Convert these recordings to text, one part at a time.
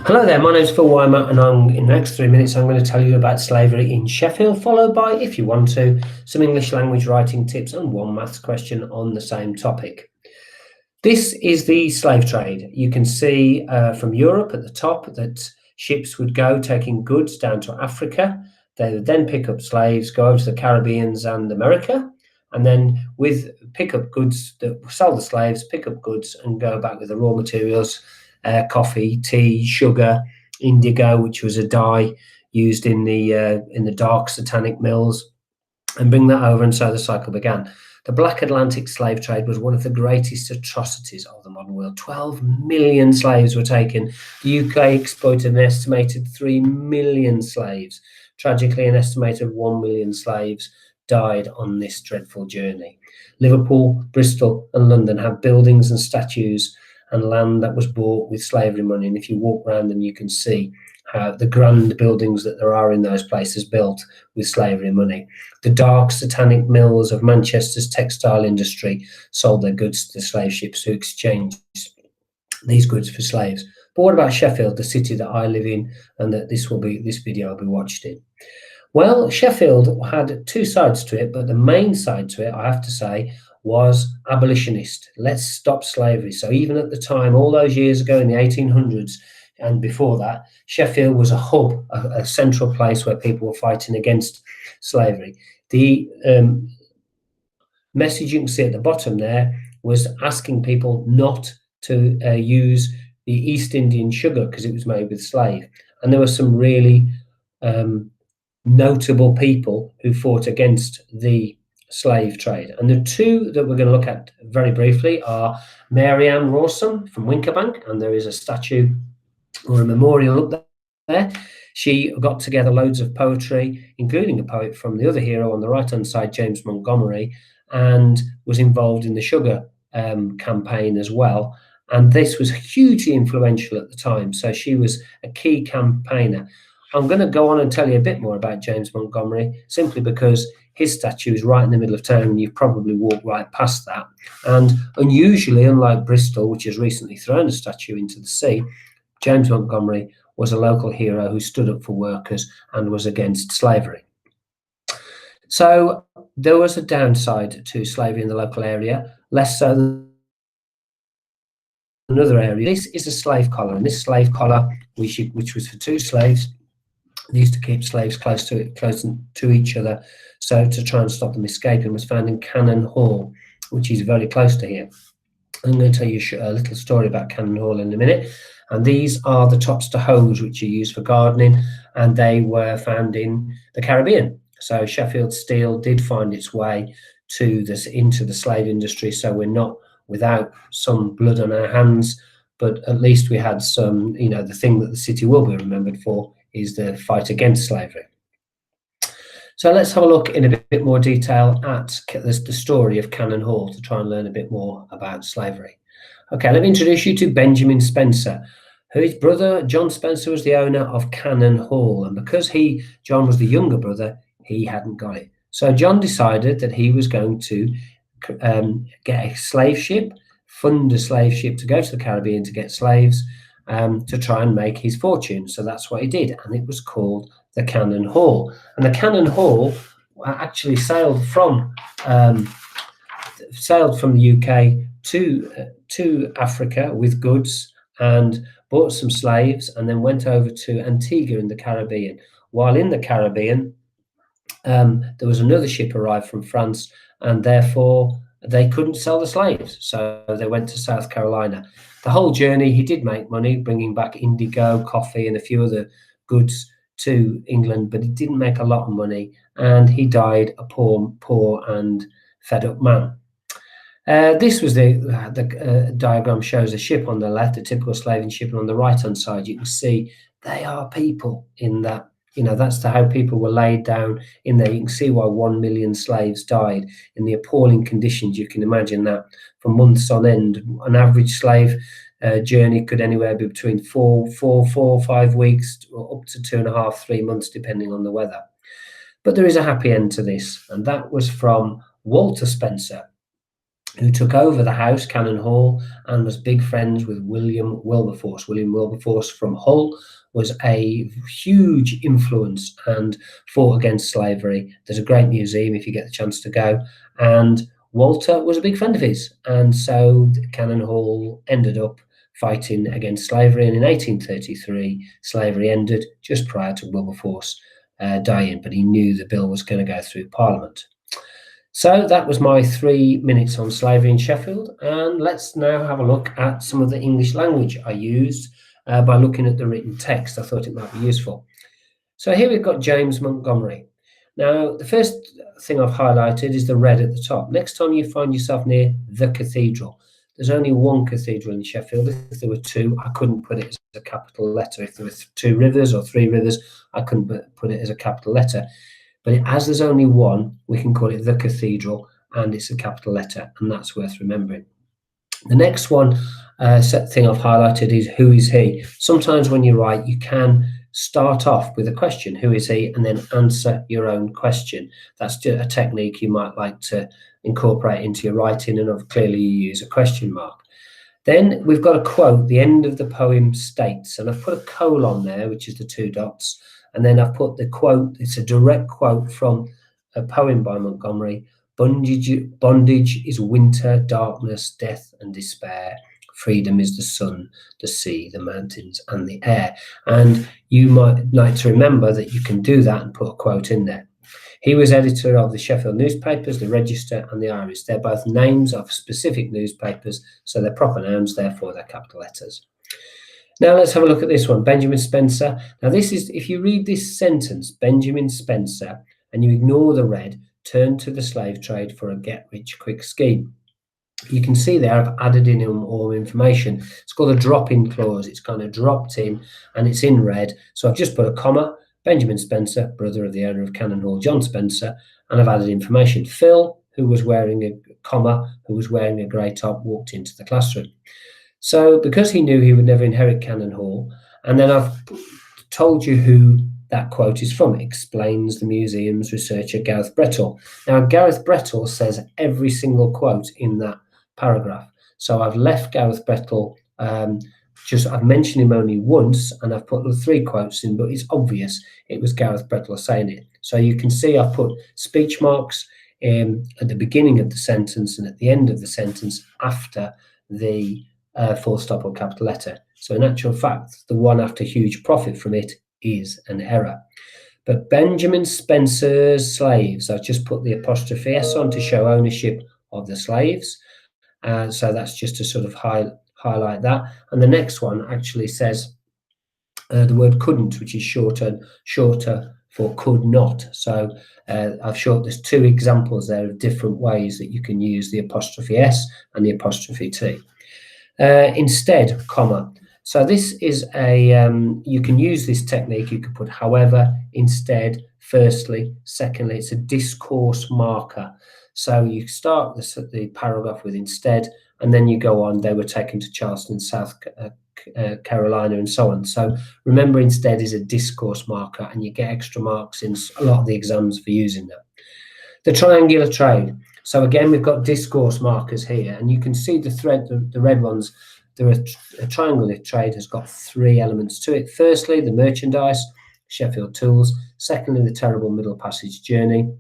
Hello there, my name's Phil Weimer, and in the next 3 minutes I'm going to tell you about slavery in Sheffield, followed by, if you want to, some English language writing tips and one maths question on the same topic. This is the slave trade. You can see from Europe at the top that ships would go taking goods down to Africa. They would then pick up slaves, go over to the Caribbean and America, and then with pickup goods, sell the slaves, pick up goods and go back with the raw materials, coffee, tea, sugar, indigo, which was a dye used in the dark Satanic Mills, and bring that over, and so the cycle began. The Black Atlantic slave trade was one of the greatest atrocities of the modern world. 12 million slaves were taken. The UK exploited an estimated 3 million slaves. Tragically, an estimated 1 million slaves died on this dreadful journey. Liverpool, Bristol, and London have buildings and statues and land that was bought with slavery money. And if you walk around them, you can see how the grand buildings that there are in those places built with slavery money. The dark Satanic Mills of Manchester's textile industry sold their goods to the slave ships who exchanged these goods for slaves. But what about Sheffield, the city that I live in and that this video will be watched in? Well, Sheffield had two sides to it, but the main side to it, I have to say, was abolitionist. Let's stop slavery. So even at the time, all those years ago in the 1800s and before that, Sheffield was a hub, a central place where people were fighting against slavery. The message you can see at the bottom there was asking people not to use the East Indian sugar because it was made with slave. And there were some really notable people who fought against the slave trade. And the two that we're going to look at very briefly are Mary Ann Rawson from Winkerbank, and there is a statue or a memorial up there. She got together loads of poetry, including a poet from the other hero on the right-hand side, James Montgomery, and was involved in the sugar campaign as well. And this was hugely influential at the time. So she was a key campaigner. I'm going to go on and tell you a bit more about James Montgomery, simply because his statue is right in the middle of town and you've probably walked right past that. And unusually, unlike Bristol, which has recently thrown a statue into the sea, James Montgomery was a local hero who stood up for workers and was against slavery. So there was a downside to slavery in the local area, less so than another area. This is a slave collar, and this slave collar, which was for two slaves, they used to keep slaves close to each other, so to try and stop them escaping, was found in Cannon Hall, which is very close to here. I'm going to tell you a little story about Cannon Hall in a minute. And these are the tops to hose, which are used for gardening, and they were found in the Caribbean. So Sheffield steel did find its way into the slave industry. So we're not without some blood on our hands, but at least we had some, the thing that the city will be remembered for is the fight against slavery. So let's have a look in a bit more detail at the story of Cannon Hall to try and learn a bit more about slavery. Okay, let me introduce you to Benjamin Spencer, whose brother John Spencer was the owner of Cannon Hall, and because John was the younger brother, he hadn't got it. So John decided that he was going to get a slave ship, fund a slave ship to go to the Caribbean to get slaves to try and make his fortune. So that's what he did, and it was called the Cannon Hall. And the Cannon Hall actually sailed from the UK to Africa with goods and bought some slaves, and then went over to Antigua in the Caribbean. While in the Caribbean, there was another ship arrived from France, and therefore they couldn't sell the slaves, so they went to South Carolina. The whole journey, he did make money, bringing back indigo, coffee, and a few other goods to England, but he didn't make a lot of money, and he died a poor and fed-up man. This was the diagram shows a ship on the left, a typical slaving ship, and on the right-hand side, you can see they are people in that. That's how people were laid down in there. You can see why 1 million slaves died in the appalling conditions. You can imagine that for months on end. An average slave journey could anywhere be between 4 or 5 weeks, or up to 2.5, 3 months, depending on the weather. But there is a happy end to this, and that was from Walter Spencer. who took over the house, Cannon Hall, and was big friends with William Wilberforce. William Wilberforce from Hull was a huge influence and fought against slavery. There's a great museum if you get the chance to go. And Walter was a big friend of his. And so Cannon Hall ended up fighting against slavery. And in 1833, slavery ended just prior to Wilberforce dying, but he knew the bill was going to go through Parliament. So that was my 3 minutes on slavery in Sheffield, and let's now have a look at some of the English language I used by looking at the written text. I thought it might be useful. So here we've got James Montgomery. Now, the first thing I've highlighted is the red at the top. Next time you find yourself near the cathedral, there's only one cathedral in Sheffield. If there were two, I couldn't put it as a capital letter. If there were 2 rivers or 3 rivers, I couldn't put it as a capital letter. But as there's only one, we can call it the cathedral, and it's a capital letter, and that's worth remembering. The next one thing I've highlighted is who is he. Sometimes when you write, you can start off with a question, who is he, and then answer your own question. That's a technique you might like to incorporate into your writing, and clearly you use a question mark. Then we've got a quote, the end of the poem states, and I've put a colon there, which is the 2 dots. And then I've put the quote, it's a direct quote from a poem by Montgomery. Bondage is winter, darkness, death and despair. Freedom is the sun, the sea, the mountains and the air. And you might like to remember that you can do that and put a quote in there. He was editor of the Sheffield newspapers, the Register and the Iris. They're both names of specific newspapers, so they're proper nouns, therefore they're capital letters. Now let's have a look at this one, Benjamin Spencer. Now this is, if you read this sentence, Benjamin Spencer, and you ignore the red, turn to the slave trade for a get-rich-quick scheme. You can see there I've added in all information. It's called a drop-in clause. It's kind of dropped in and it's in red. So I've just put a comma, Benjamin Spencer, brother of the owner of Cannon Hall, John Spencer, and I've added information. Phil, who was wearing a comma, who was wearing a grey top, walked into the classroom. So because he knew he would never inherit Cannon Hall, and then I've told you who that quote is from. It explains the museum's researcher, Gareth Brettle. Now, Gareth Brettle says every single quote in that paragraph. So I've left Gareth Brettle, I've mentioned him only once, and I've put 3 quotes in, but it's obvious it was Gareth Brettle saying it. So you can see I've put speech marks at the beginning of the sentence and at the end of the sentence after the full stop or capital letter. So in actual fact, the one after huge profit from it is an error. But Benjamin Spencer's slaves, I've just put the apostrophe S on to show ownership of the slaves. So that's just to sort of highlight that. And the next one actually says the word couldn't, which is shorter for could not. So there's 2 examples there of different ways that you can use the apostrophe S and the apostrophe T. Instead, comma. So this is you can use this technique. You could put however, instead, firstly, secondly. It's a discourse marker. So you start the paragraph with instead, and then you go on. They were taken to Charleston, South Carolina, and so on. So remember, instead is a discourse marker, and you get extra marks in a lot of the exams for using that. The triangular trade. So again, we've got discourse markers here, and you can see the thread, the red ones. A triangular trade has got 3 elements to it. Firstly, the merchandise, Sheffield tools. Secondly, the terrible Middle Passage journey.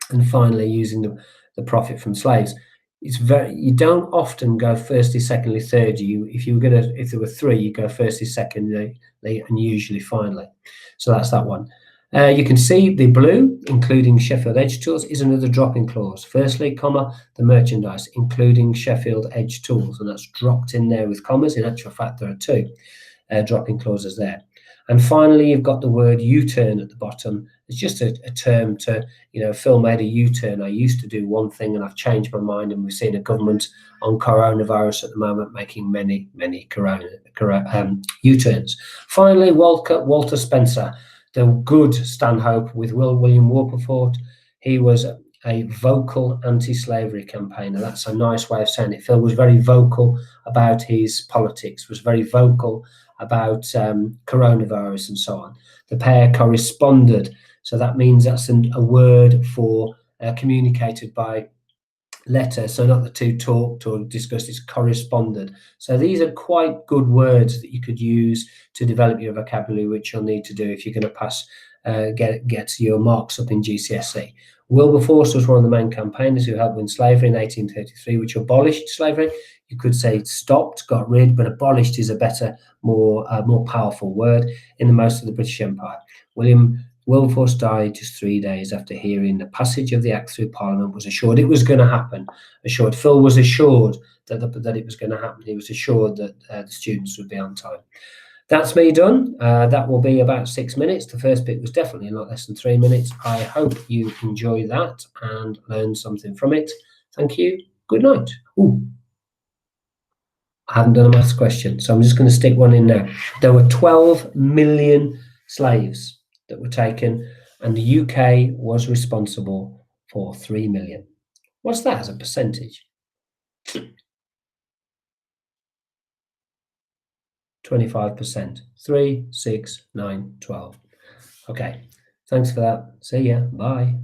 And finally, using the profit from slaves. You don't often go firstly, secondly, third. If there were 3, you go firstly, secondly, and usually finally. So that's that one. You can see the blue, including Sheffield Edge Tools, is another drop-in clause. Firstly, comma, the merchandise, including Sheffield Edge Tools, and that's dropped in there with commas. In actual fact, there are 2 drop-in clauses there. And finally, you've got the word U-turn at the bottom. It's just a term to, Phil made a U-turn. I used to do one thing and I've changed my mind, and we've seen a government on coronavirus at the moment making many, many U-turns. Finally, Walter Spencer, the good Stanhope with William Wilberforce. He was a vocal anti-slavery campaigner. That's a nice way of saying it. Phil was very vocal about his politics, was very vocal about coronavirus and so on. The pair corresponded. So that means that's a word for communicated by letter, so not the two talked or discussed, it's corresponded. So these are quite good words that you could use to develop your vocabulary, which you'll need to do if you're going to pass, get your marks up in GCSE. Wilberforce was one of the main campaigners who helped win slavery in 1833, which abolished slavery. You could say stopped, got rid, but abolished is a better, more powerful word in the most of the British Empire. Wilberforce died just 3 days after hearing the passage of the Act through Parliament was assured it was going to happen. Phil was assured that it was going to happen. He was assured that the students would be on time. That's me done. That will be about 6 minutes. The first bit was definitely not less than 3 minutes. I hope you enjoy that and learn something from it. Thank you. Good night. Ooh, I haven't done a maths question, so I'm just going to stick one in now. There were 12 million slaves that were taken, and the UK was responsible for 3 million. What's that as a percentage? 25%. 3, 6, 9, 12. Okay, thanks for that. See ya. Bye.